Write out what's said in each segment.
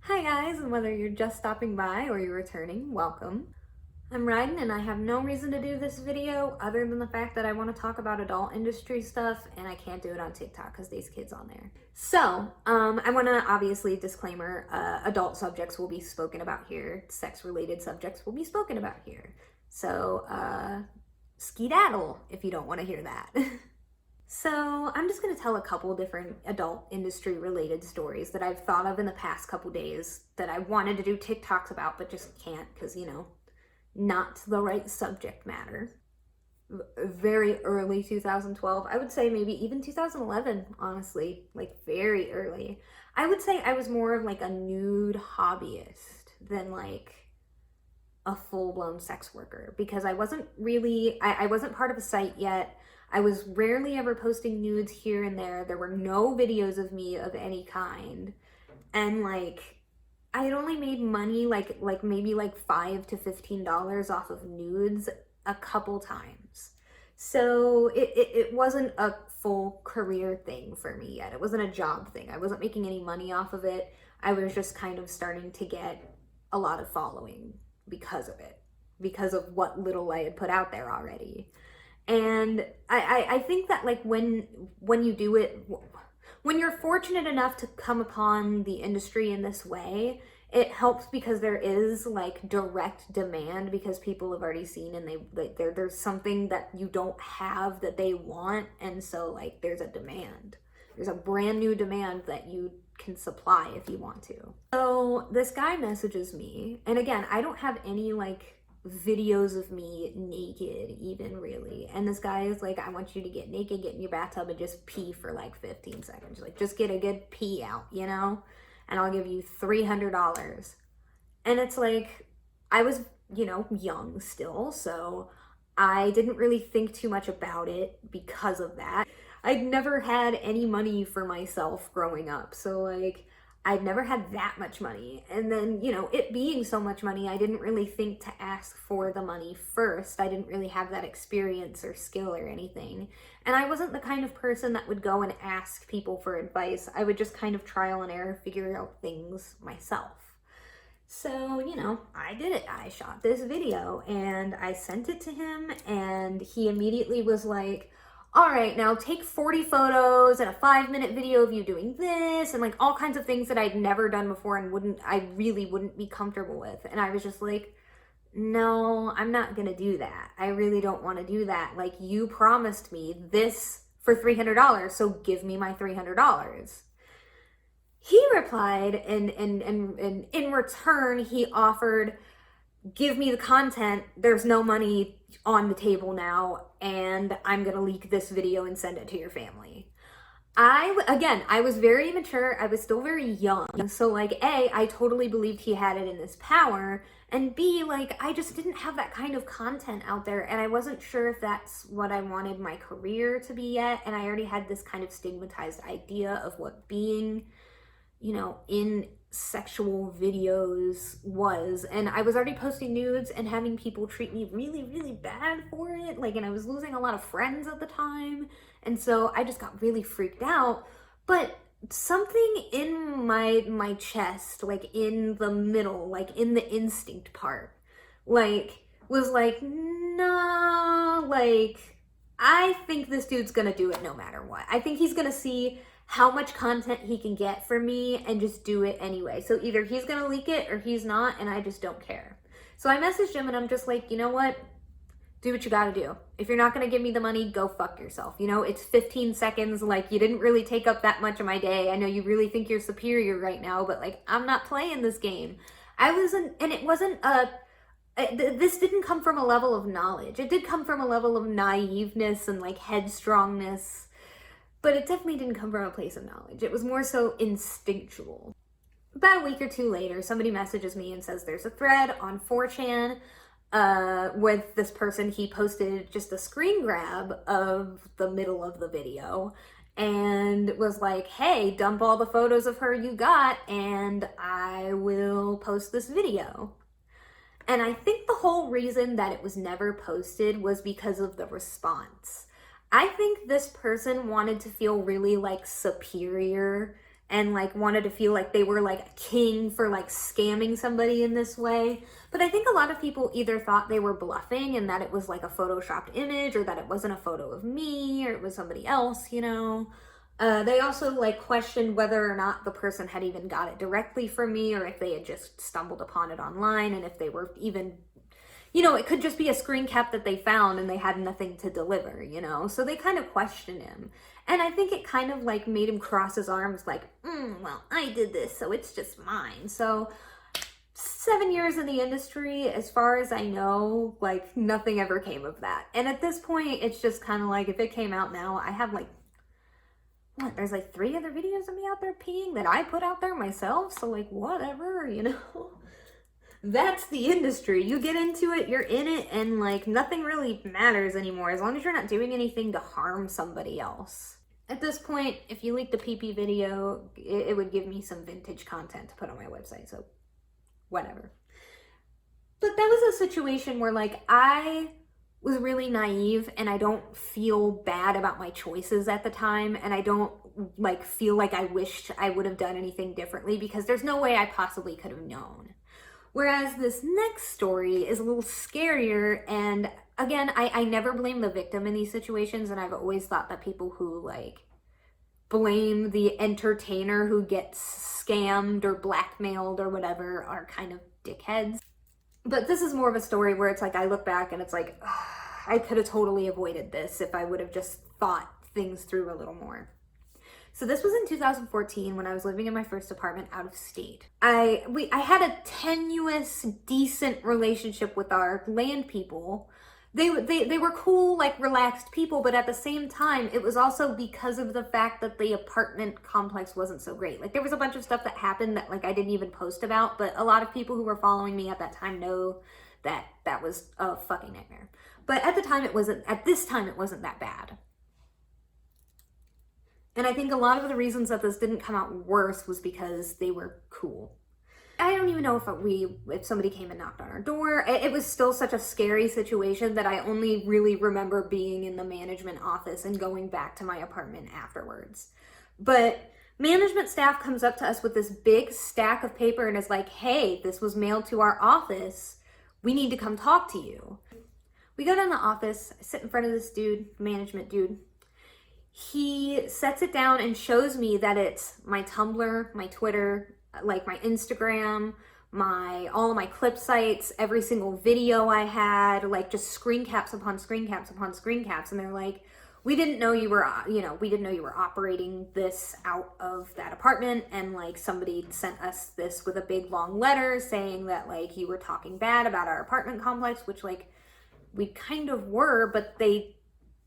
Hi guys, and whether you're just stopping by or you're returning, welcome. I'm Ryden and I have no reason to do this video other than the fact that I want to talk about adult industry stuff and I can't do it on TikTok because these kids on there. So, I want to obviously disclaimer, adult subjects will be spoken about here, sex-related subjects will be spoken about here. So, skedaddle if you don't want to hear that. So I'm just going to tell a couple different adult industry related stories that I've thought of in the past couple days that I wanted to do TikToks about, but just can't because, not the right subject matter. Very early 2012, I would say maybe even 2011, honestly, like very early. I would say I was more of like a nude hobbyist than like a full-blown sex worker because I wasn't really, I wasn't part of a site yet. I was rarely ever posting nudes here and there. There were no videos of me of any kind. And like, I had only made money like maybe like $5 to $15 off of nudes a couple times. So it wasn't a full career thing for me yet. It wasn't a job thing. I wasn't making any money off of it. I was just kind of starting to get a lot of following because of it, because of what little I had put out there already. And I think that like when you do it, when you're fortunate enough to come upon the industry in this way, it helps because there is like direct demand because people have already seen and there's something that you don't have that they want, and so like there's a demand. There's a brand new demand that you can supply if you want to. So this guy messages me, and again, I don't have any like videos of me naked even really, and this guy is like, I want you to get naked, get in your bathtub and just pee for like 15 seconds, like just get a good pee out, and I'll give you $300. And it's like, I was young still, so I didn't really think too much about it because of that. I'd never had any money for myself growing up, so like I'd never had that much money. And then, it being so much money, I didn't really think to ask for the money first. I didn't really have that experience or skill or anything. And I wasn't the kind of person that would go and ask people for advice. I would just kind of trial and error figure out things myself. So, I did it. I shot this video and I sent it to him, and he immediately was like, all right, now take 40 photos and a 5-minute video of you doing this, and like all kinds of things that I'd never done before and I really wouldn't be comfortable with. And I was just like, no, I'm not gonna do that. I really don't want to do that. Like, you promised me this for $300, so give me my $300. He replied, and in return, he offered, give me the content, there's no money on the table now, and I'm gonna leak this video and send it to your family. I was very immature, I was still very young, so like A, I totally believed he had it in his power, and B, like I just didn't have that kind of content out there, and I wasn't sure if that's what I wanted my career to be yet, and I already had this kind of stigmatized idea of what being, in sexual videos was, and I was already posting nudes and having people treat me really, really bad for it, like, and I was losing a lot of friends at the time, and so I just got really freaked out. But something in my chest, like in the middle, like in the instinct part, like was like, nah, like I think this dude's gonna do it no matter what. I think he's gonna see how much content he can get from me and just do it anyway. So either he's gonna leak it or he's not, and I just don't care. So I messaged him and I'm just like, you know what? Do what you gotta do. If you're not gonna give me the money, go fuck yourself. It's 15 seconds, like you didn't really take up that much of my day. I know you really think you're superior right now, but like I'm not playing this game. This didn't come from a level of knowledge. It did come from a level of naiveness and like headstrongness, but it definitely didn't come from a place of knowledge. It was more so instinctual. About a week or two later, somebody messages me and says there's a thread on 4chan with this person. He posted just a screen grab of the middle of the video and was like, hey, dump all the photos of her you got and I will post this video. And I think the whole reason that it was never posted was because of the response. I think this person wanted to feel really like superior and like wanted to feel like they were like a king for like scamming somebody in this way. But I think a lot of people either thought they were bluffing and that it was like a photoshopped image, or that it wasn't a photo of me, or it was somebody else, you know. They also like questioned whether or not the person had even got it directly from me, or if they had just stumbled upon it online, and if they were even, you know, it could just be a screen cap that they found and they had nothing to deliver, you know? So they kind of questioned him. And I think it kind of like made him cross his arms like, well, I did this, so it's just mine. So 7 years in the industry, as far as I know, like nothing ever came of that. And at this point, it's just kind of like, if it came out now, I have like, what, there's like 3 other videos of me out there peeing that I put out there myself. So like, whatever, you know? That's the industry. You get into it, you're in it, and like nothing really matters anymore as long as you're not doing anything to harm somebody else. At this point, if you leaked the pee-pee video, it would give me some vintage content to put on my website, so whatever. But that was a situation where like I was really naive, and I don't feel bad about my choices at the time, and I don't like feel like I wished I would have done anything differently, because there's no way I possibly could have known. Whereas this next story is a little scarier, and again, I never blame the victim in these situations, and I've always thought that people who like blame the entertainer who gets scammed or blackmailed or whatever are kind of dickheads. But this is more of a story where it's like I look back and it's like, I could have totally avoided this if I would have just thought things through a little more. So this was in 2014 when I was living in my first apartment out of state. I had a tenuous, decent relationship with our land people. They were cool, like relaxed people, but at the same time, it was also because of the fact that the apartment complex wasn't so great. Like there was a bunch of stuff that happened that like I didn't even post about, but a lot of people who were following me at that time know that that was a fucking nightmare. But at the time at this time it wasn't that bad. And I think a lot of the reasons that this didn't come out worse was because they were cool. I don't even know if somebody came and knocked on our door. It was still such a scary situation that I only really remember being in the management office and going back to my apartment afterwards. But management staff comes up to us with this big stack of paper and is like, hey, this was mailed to our office. We need to come talk to you. We go down the office, I sit in front of this dude, management dude. He sets it down and shows me that it's my Tumblr, my Twitter, like my Instagram, all of my clip sites, every single video I had, like just screen caps upon screen caps upon screen caps. And they're like, we didn't know you were operating this out of that apartment. And like somebody sent us this with a big long letter saying that like you were talking bad about our apartment complex, which like we kind of were, but they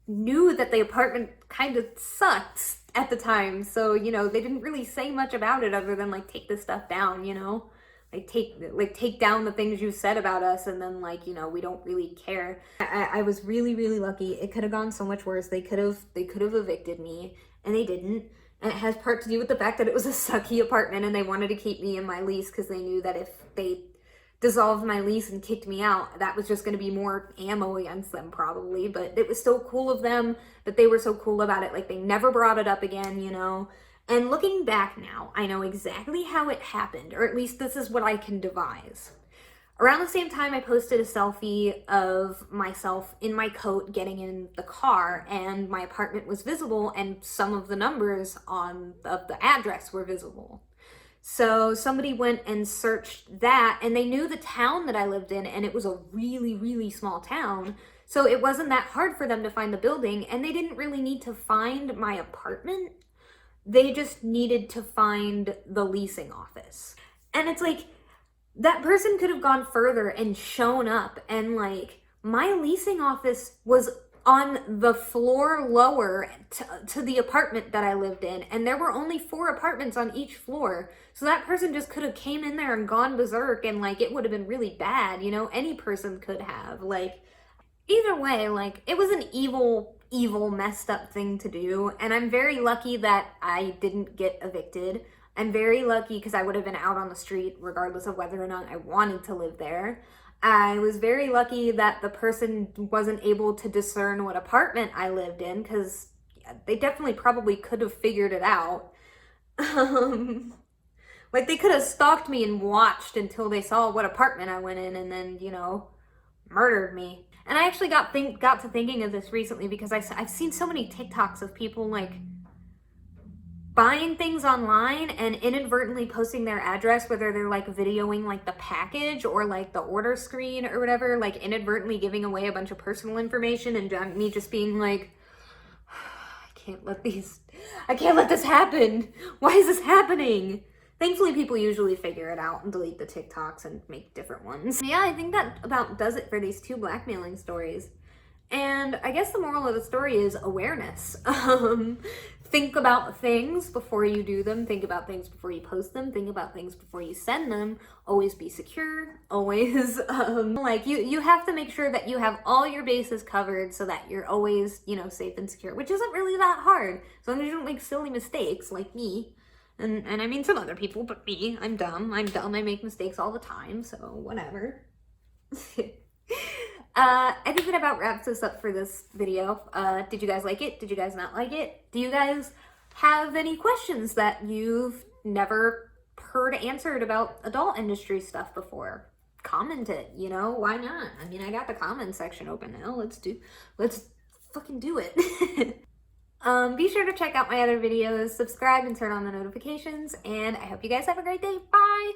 knew that the apartment kind of sucked at the time. So, you know, they didn't really say much about it other than like, take this stuff down, you know, like take down the things you said about us. And then like, you know, we don't really care. I was really, really lucky. It could have gone so much worse. They could have evicted me, and they didn't. And it has part to do with the fact that it was a sucky apartment and they wanted to keep me in my lease because they knew that if they dissolved my lease and kicked me out, that was just going to be more ammo against them probably. But it was so cool of them that they were so cool about it. Like they never brought it up again, you know. And looking back now, I know exactly how it happened, or at least this is what I can devise. Around the same time, I posted a selfie of myself in my coat getting in the car, and my apartment was visible and some of the numbers of the address were visible. So somebody went and searched that, and they knew the town that I lived in, and it was a really, really small town. So it wasn't that hard for them to find the building, and they didn't really need to find my apartment. They just needed to find the leasing office. And it's like, that person could have gone further and shown up, and like, my leasing office was on the floor lower to the apartment that I lived in, and there were only 4 apartments on each floor. So that person just could have came in there and gone berserk, and like it would have been really bad, you know. Any person could have. Like, either way, like it was an evil messed up thing to do, and I'm very lucky that I didn't get evicted. I'm very lucky because I would have been out on the street regardless of whether or not I wanted to live there. I was very lucky that the person wasn't able to discern what apartment I lived in, because they definitely probably could have figured it out. Like they could have stalked me and watched until they saw what apartment I went in and then, you know, murdered me. And I actually got to thinking of this recently because I've seen so many TikToks of people like buying things online and inadvertently posting their address, whether they're like videoing like the package or like the order screen or whatever, like inadvertently giving away a bunch of personal information, and me just being like, I can't let this happen. Why is this happening? Thankfully, people usually figure it out and delete the TikToks and make different ones. Yeah, I think that about does it for these two blackmailing stories. And I guess the moral of the story is awareness. Think about things before you do them. Think about things before you post them. Think about things before you send them. Always be secure. Always, like, you have to make sure that you have all your bases covered so that you're always, you know, safe and secure, which isn't really that hard. As long as you don't make silly mistakes like me. And I mean some other people, but me. I'm dumb. I make mistakes all the time, so whatever. I think that about wraps this up for this video. Did you guys like it? Did you guys not like it? Do you guys have any questions that you've never heard answered about adult industry stuff before? Comment it, you know, why not? I mean, I got the comment section open now. Let's fucking do it. Be sure to check out my other videos, subscribe and turn on the notifications, and I hope you guys have a great day. Bye!